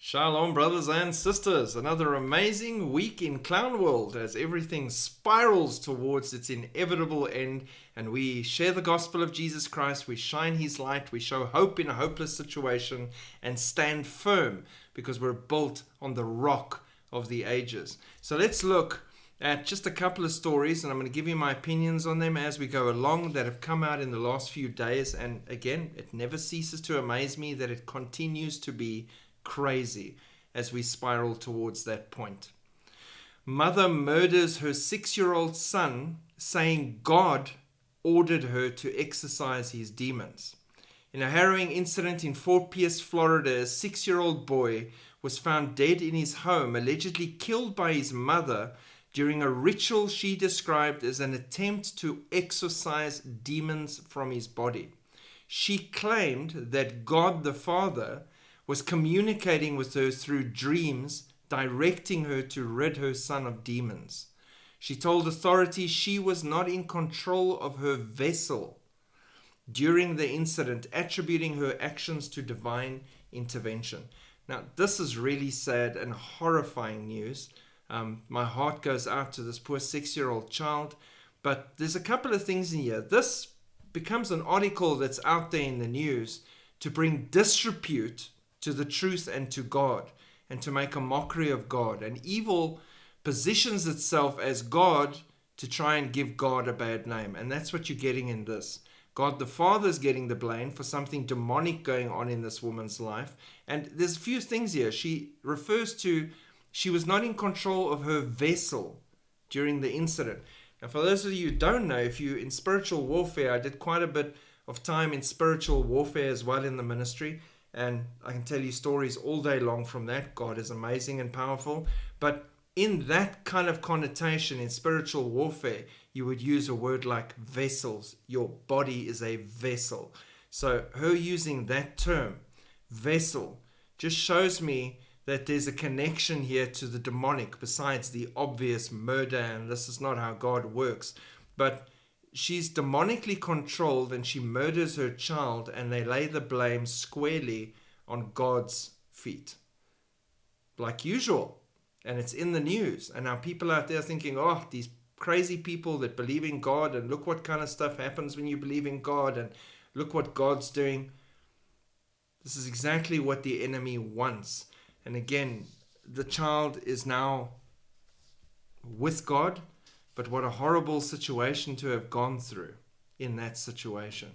Shalom, brothers and sisters. Another amazing week in Clown World as everything spirals towards its inevitable end and we share the gospel of Jesus Christ. We shine his light. We show hope in a hopeless situation and stand firm because we're built on the rock of the ages. So let's look at just a couple of stories, and I'm going to give you my opinions on them as we go along that have come out in the last few days. And again, it never ceases to amaze me that it continues to be crazy as we spiral towards that point. Mother murders her 6-year-old son, saying God ordered her to exorcise his demons. In a harrowing incident in Fort Pierce, Florida, a 6-year-old boy was found dead in his home, allegedly killed by his mother during a ritual she described as an attempt to exorcise demons from his body. She claimed that God the Father was communicating with her through dreams, directing her to rid her son of demons. She told authorities she was not in control of her vessel during the incident, attributing her actions to divine intervention. Now, this is really sad and horrifying news. My heart goes out to this poor 6-year-old child, but there's a couple of things in here. This becomes an article that's out there in the news to bring disrepute to the truth and to God, and to make a mockery of God. And evil positions itself as God to try and give God a bad name. And that's what you're getting in this. God the Father is getting the blame for something demonic going on in this woman's life. And there's a few things here. She refers to she was not in control of her vessel during the incident. Now, for those of you who don't know, if you're in spiritual warfare, I did quite a bit of time in spiritual warfare as well in the ministry. And I can tell you stories all day long from that. God is amazing and powerful. But in that kind of connotation in spiritual warfare, you would use a word like vessels. Your body is a vessel. So her using that term, vessel, just shows me that there's a connection here to the demonic besides the obvious murder. And this is not how God works. But she's demonically controlled and she murders her child, and they lay the blame squarely on God's feet. Like usual. And it's in the news. And now people out there thinking, oh, these crazy people that believe in God, and look what kind of stuff happens when you believe in God, and look what God's doing. This is exactly what the enemy wants. And again, the child is now with God. But what a horrible situation to have gone through in that situation.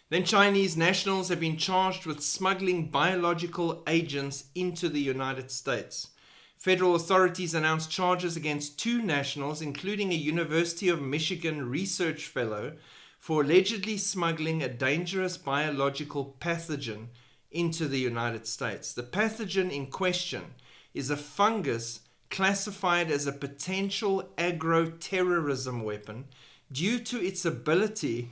Then Chinese nationals have been charged with smuggling biological agents into the United States. Federal authorities announced charges against 2 nationals, including a University of Michigan research fellow, for allegedly smuggling a dangerous biological pathogen into the United States. The pathogen in question is a fungus classified as a potential agro-terrorism weapon due to its ability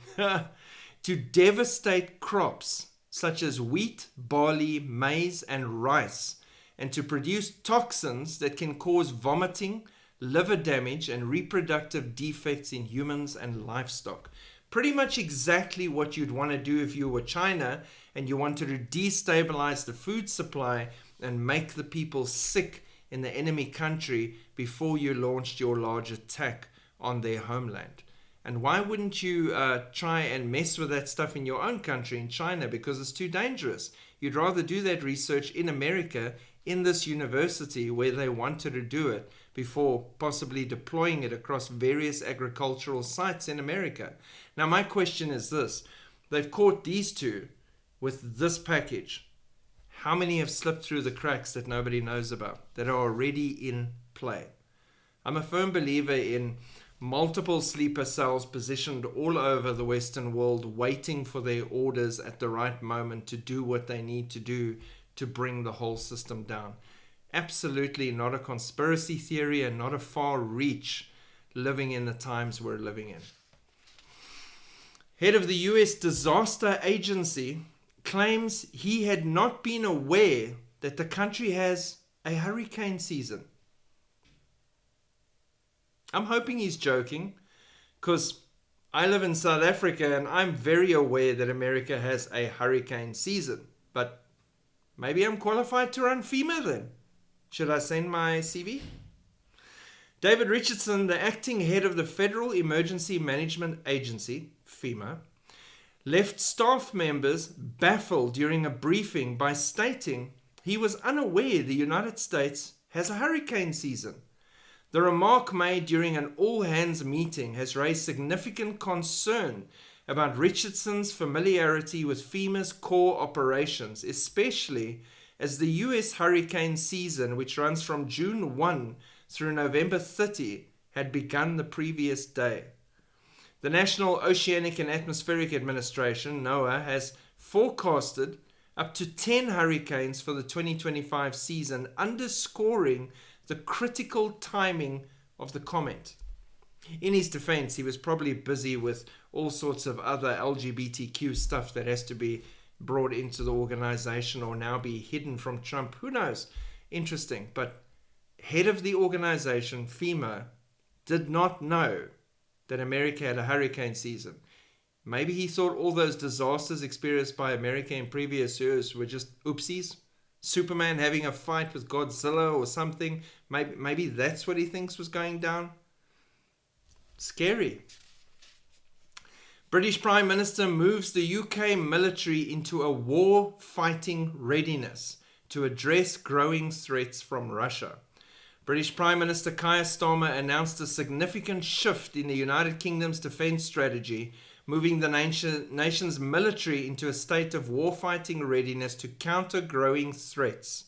to devastate crops such as wheat, barley, maize, and rice, and to produce toxins that can cause vomiting, liver damage, and reproductive defects in humans and livestock. Pretty much exactly what you'd want to do if you were China and you wanted to destabilize the food supply and make the people sick in the enemy country before you launched your large attack on their homeland. And why wouldn't you try and mess with that stuff in your own country, in China, because it's too dangerous? You'd rather do that research in America, in this university where they wanted to do it, before possibly deploying it across various agricultural sites in America. Now, my question is this. They've caught these 2 with this package. How many have slipped through the cracks that nobody knows about, that are already in play? I'm a firm believer in multiple sleeper cells positioned all over the Western world, waiting for their orders at the right moment to do what they need to do to bring the whole system down. Absolutely not a conspiracy theory and not a far reach living in the times we're living in. Head of the U.S. Disaster Agency claims he had not been aware that the country has a hurricane season. I'm hoping he's joking, because I live in South Africa and I'm very aware that America has a hurricane season. But Maybe I'm qualified to run FEMA then. Should I send my CV? David Richardson, the acting head of the Federal Emergency Management Agency, FEMA, left staff members baffled during a briefing by stating he was unaware the United States has a hurricane season. The remark made during an all-hands meeting has raised significant concern about Richardson's familiarity with FEMA's core operations, especially as the U.S. hurricane season, which runs from June 1 through November 30, had begun the previous day. The National Oceanic and Atmospheric Administration, NOAA, has forecasted up to 10 hurricanes for the 2025 season, underscoring the critical timing of the comment. In his defense, he was probably busy with all sorts of other LGBTQ stuff that has to be brought into the organization or now be hidden from Trump. Who knows? Interesting. But head of the organization, FEMA, did not know that America had a hurricane season. Maybe he thought all those disasters experienced by America in previous years were just oopsies. Superman having a fight with Godzilla or something. Maybe that's what he thinks was going down. Scary. British Prime Minister moves the UK military into a war-fighting readiness to address growing threats from Russia. British Prime Minister Keir Starmer announced a significant shift in the United Kingdom's defence strategy, moving the nation's military into a state of warfighting readiness to counter growing threats.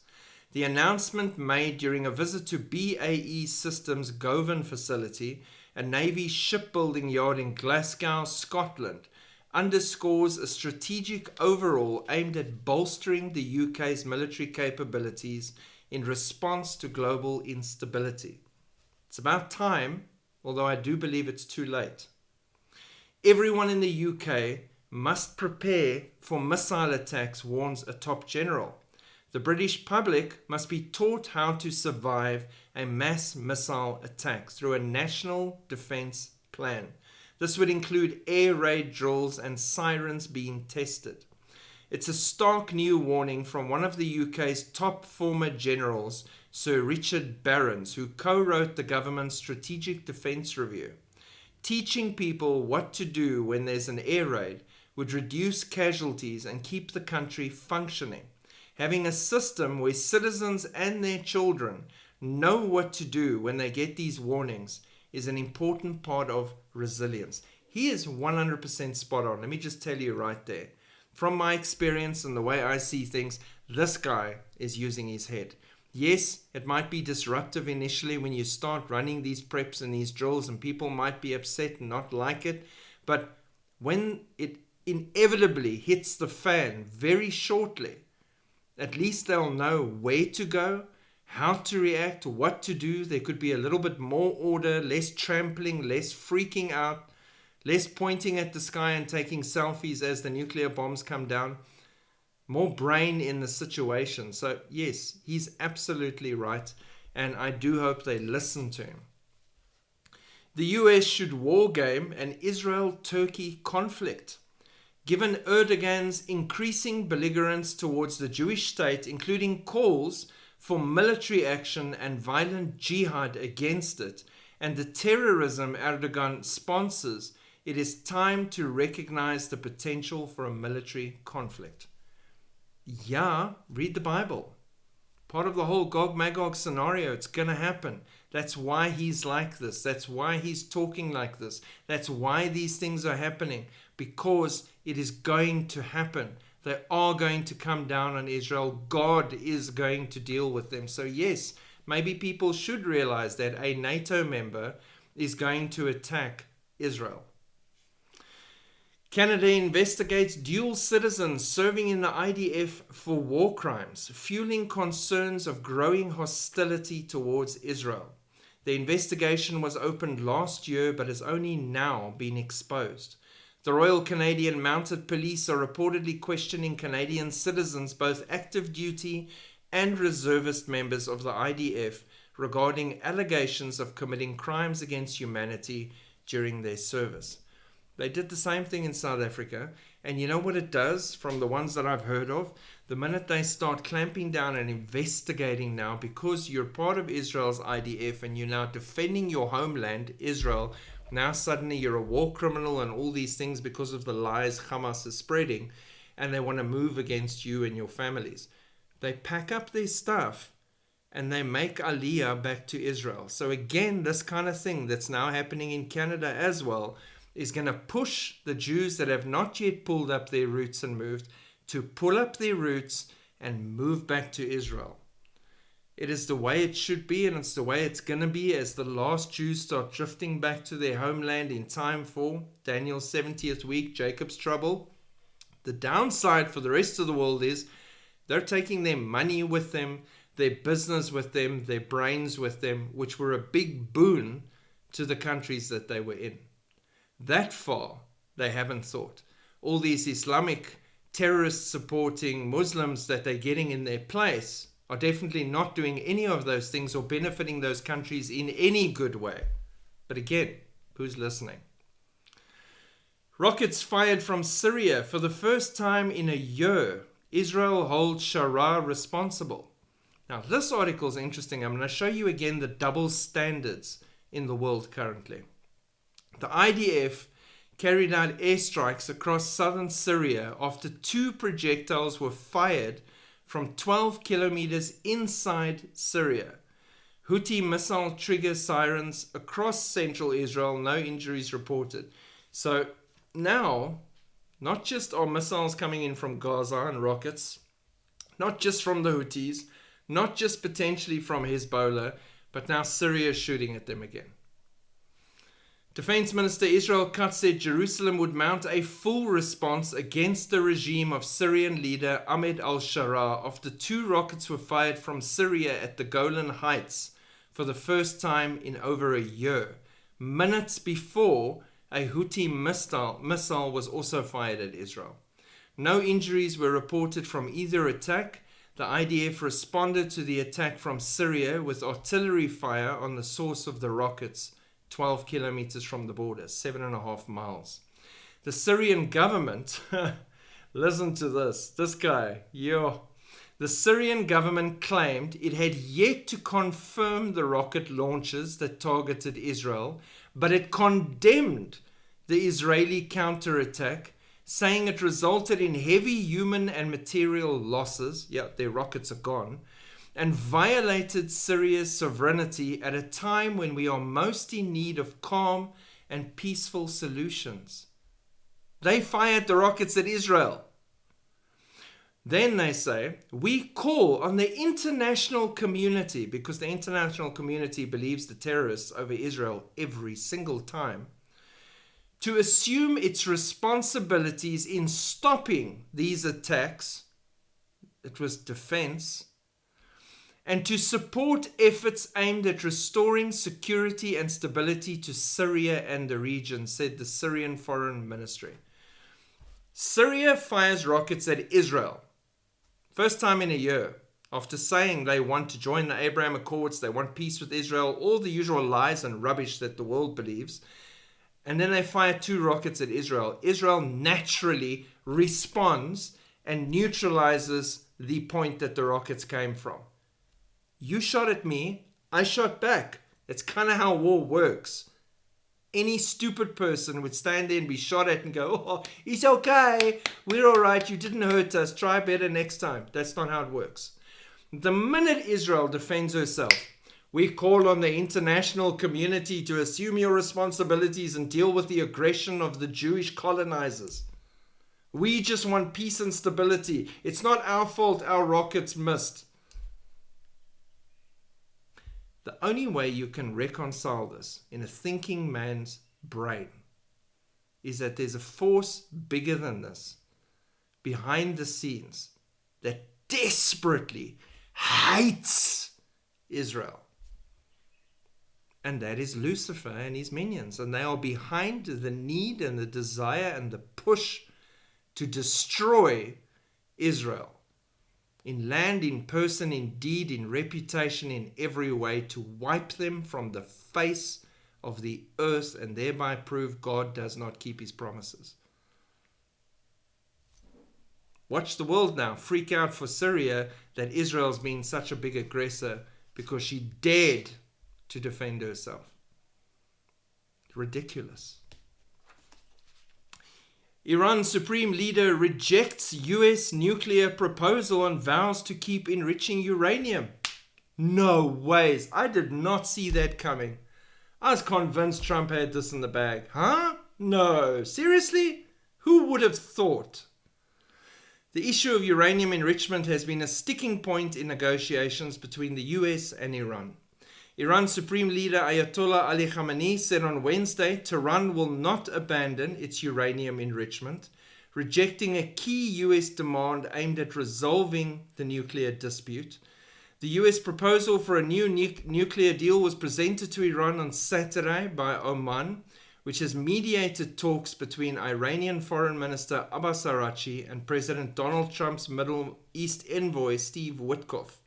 The announcement, made during a visit to BAE Systems' Govan facility, a Navy shipbuilding yard in Glasgow, Scotland, underscores a strategic overhaul aimed at bolstering the UK's military capabilities in response to global instability. It's about time, although I do believe it's too late. Everyone in the UK must prepare for missile attacks, warns a top general. The British public must be taught how to survive a mass missile attack through a national defence plan. This would include air raid drills and sirens being tested. It's a stark new warning from one of the UK's top former generals, Sir Richard Barrons, who co-wrote the government's Strategic Defence Review. Teaching people what to do when there's an air raid would reduce casualties and keep the country functioning. Having a system where citizens and their children know what to do when they get these warnings is an important part of resilience. He is 100% spot on. Let me just tell you right there. From my experience and the way I see things, this guy is using his head. Yes, it might be disruptive initially when you start running these preps and these drills, and people might be upset and not like it. But when it inevitably hits the fan very shortly, at least they'll know where to go, how to react, what to do. There could be a little bit more order, less trampling, less freaking out, less pointing at the sky and taking selfies as the nuclear bombs come down. More brain in the situation. So yes, he's absolutely right. And I do hope they listen to him. The US should wargame an Israel-Turkey conflict. Given Erdogan's increasing belligerence towards the Jewish state, including calls for military action and violent jihad against it, and the terrorism Erdogan sponsors, it is time to recognize the potential for a military conflict. Yeah, read the Bible. Part of the whole Gog-Magog scenario, it's going to happen. That's why he's like this. That's why he's talking like this. That's why these things are happening, because it is going to happen. They are going to come down on Israel. God is going to deal with them. So yes, maybe people should realize that a NATO member is going to attack Israel. Canada investigates dual citizens serving in the IDF for war crimes, fueling concerns of growing hostility towards Israel. The investigation was opened last year but has only now been exposed. The Royal Canadian Mounted Police are reportedly questioning Canadian citizens, both active duty and reservist members of the IDF, regarding allegations of committing crimes against humanity during their service. They did the same thing in South Africa. And you know what it does from the ones that I've heard of? The minute they start clamping down and investigating now, because you're part of Israel's IDF and you're now defending your homeland, Israel, now suddenly you're a war criminal and all these things because of the lies Hamas is spreading, and they want to move against you and your families. They pack up their stuff and they make Aliyah back to Israel. So again, this kind of thing that's now happening in Canada as well is going to push the Jews that have not yet pulled up their roots and moved to pull up their roots and move back to Israel. It is the way it should be, and it's the way it's going to be as the last Jews start drifting back to their homeland in time for Daniel's 70th week, Jacob's trouble. The downside for the rest of the world is they're taking their money with them, their business with them, their brains with them, which were a big boon to the countries that they were in. That far, they haven't thought. All these Islamic terrorists supporting Muslims that they're getting in their place are definitely not doing any of those things or benefiting those countries in any good way. But again, who's listening? Rockets fired from Syria for the first time in a year. Israel holds Sharia responsible. Now, this article is interesting. I'm going to show you again the double standards in the world currently. The IDF carried out airstrikes across southern Syria after 2 projectiles were fired from 12 kilometers inside Syria. Houthi missile trigger sirens across central Israel, no injuries reported. So now, not just are missiles coming in from Gaza and rockets, not just from the Houthis, not just potentially from Hezbollah, but now Syria is shooting at them again. Defense Minister Israel Katz said Jerusalem would mount a full response against the regime of Syrian leader Ahmed al-Sharaa after 2 rockets were fired from Syria at the Golan Heights for the first time in over a year, minutes before a Houthi missile was also fired at Israel. No injuries were reported from either attack. The IDF responded to the attack from Syria with artillery fire on the source of the rockets, 12 kilometers from the border, 7.5 miles. The Syrian government, listen to this guy, the Syrian government claimed it had yet to confirm the rocket launches that targeted Israel, but it condemned the Israeli counterattack, saying it resulted in heavy human and material losses, their rockets are gone, and violated Syria's sovereignty at a time when we are most in need of calm and peaceful solutions. They fired the rockets at Israel. Then they say, we call on the international community, because the international community believes the terrorists over Israel every single time, to assume its responsibilities in stopping these attacks. It was defense. And to support efforts aimed at restoring security and stability to Syria and the region, said the Syrian Foreign Ministry. Syria fires rockets at Israel. First time in a year. After saying they want to join the Abraham Accords, they want peace with Israel, all the usual lies and rubbish that the world believes. And then they fire 2 rockets at Israel. Israel naturally responds and neutralizes the point that the rockets came from. You shot at me, I shot back. It's kind of how war works. Any stupid person would stand there and be shot at and go, oh, it's okay, we're all right, you didn't hurt us, try better next time. That's not how it works. The minute Israel defends herself, we call on the international community to assume your responsibilities and deal with the aggression of the Jewish colonizers. We just want peace and stability. It's not our fault our rockets missed. The only way you can reconcile this in a thinking man's brain is that there's a force bigger than this behind the scenes that desperately hates Israel. And that is Lucifer and his minions. And they are behind the need and the desire and the push to destroy Israel. In land, in person, in deed, in reputation, in every way, to wipe them from the face of the earth and thereby prove God does not keep his promises. Watch the world now freak out for Syria that Israel's been such a big aggressor because she dared to defend herself. Ridiculous. Iran's supreme leader rejects US nuclear proposal and vows to keep enriching uranium. No ways. I did not see that coming. I was convinced Trump had this in the bag. Huh? No. Seriously? Who would have thought? The issue of uranium enrichment has been a sticking point in negotiations between the US and Iran. Iran's Supreme Leader Ayatollah Ali Khamenei said on Wednesday Tehran will not abandon its uranium enrichment, rejecting a key US demand aimed at resolving the nuclear dispute. The US proposal for a new nuclear deal was presented to Iran on Saturday by Oman, which has mediated talks between Iranian Foreign Minister Abbas Araghchi and President Donald Trump's Middle East envoy Steve Witkoff.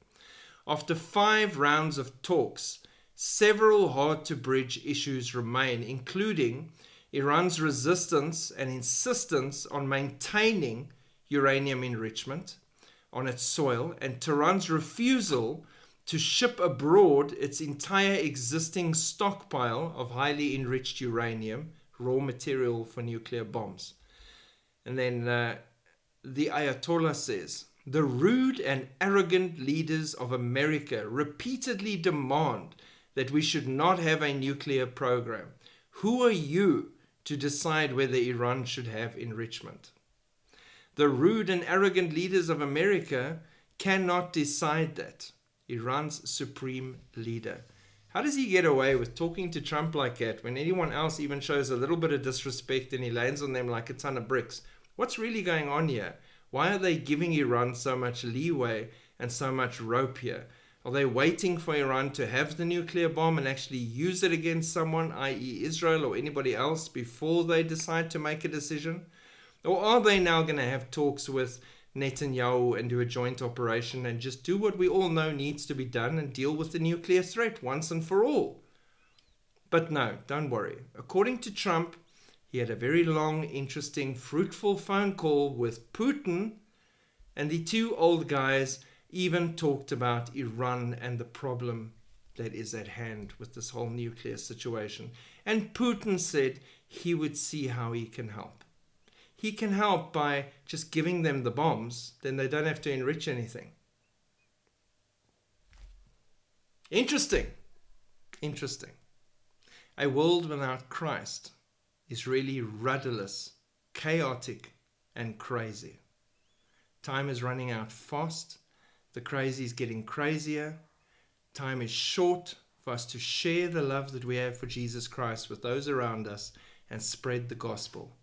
After 5 rounds of talks, several hard-to-bridge issues remain, including Iran's resistance and insistence on maintaining uranium enrichment on its soil, and Tehran's refusal to ship abroad its entire existing stockpile of highly enriched uranium, raw material for nuclear bombs. And then the Ayatollah says, the rude and arrogant leaders of America repeatedly demand that we should not have a nuclear program. Who are you to decide whether Iran should have enrichment? The rude and arrogant leaders of America cannot decide that. Iran's supreme leader. How does he get away with talking to Trump like that when anyone else even shows a little bit of disrespect and he lands on them like a ton of bricks? What's really going on here? Why are they giving Iran so much leeway and so much rope here? Are they waiting for Iran to have the nuclear bomb and actually use it against someone, i.e. Israel or anybody else, before they decide to make a decision? Or are they now going to have talks with Netanyahu and do a joint operation and just do what we all know needs to be done and deal with the nuclear threat once and for all? But no, don't worry. According to Trump, he had a very long, interesting, fruitful phone call with Putin, and the 2 old guys even talked about Iran and the problem that is at hand with this whole nuclear situation. And Putin said he would see how he can help. He can help by just giving them the bombs, then they don't have to enrich anything. Interesting. Interesting. A world without Christ is really rudderless, chaotic, and crazy. Time is running out fast. The crazy is getting crazier. Time is short for us to share the love that we have for Jesus Christ with those around us and spread the gospel.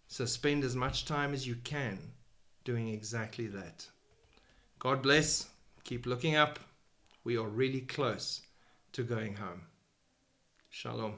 So spend as much time as you can doing exactly that. God bless. Keep looking up. We are really close to going home. Shalom.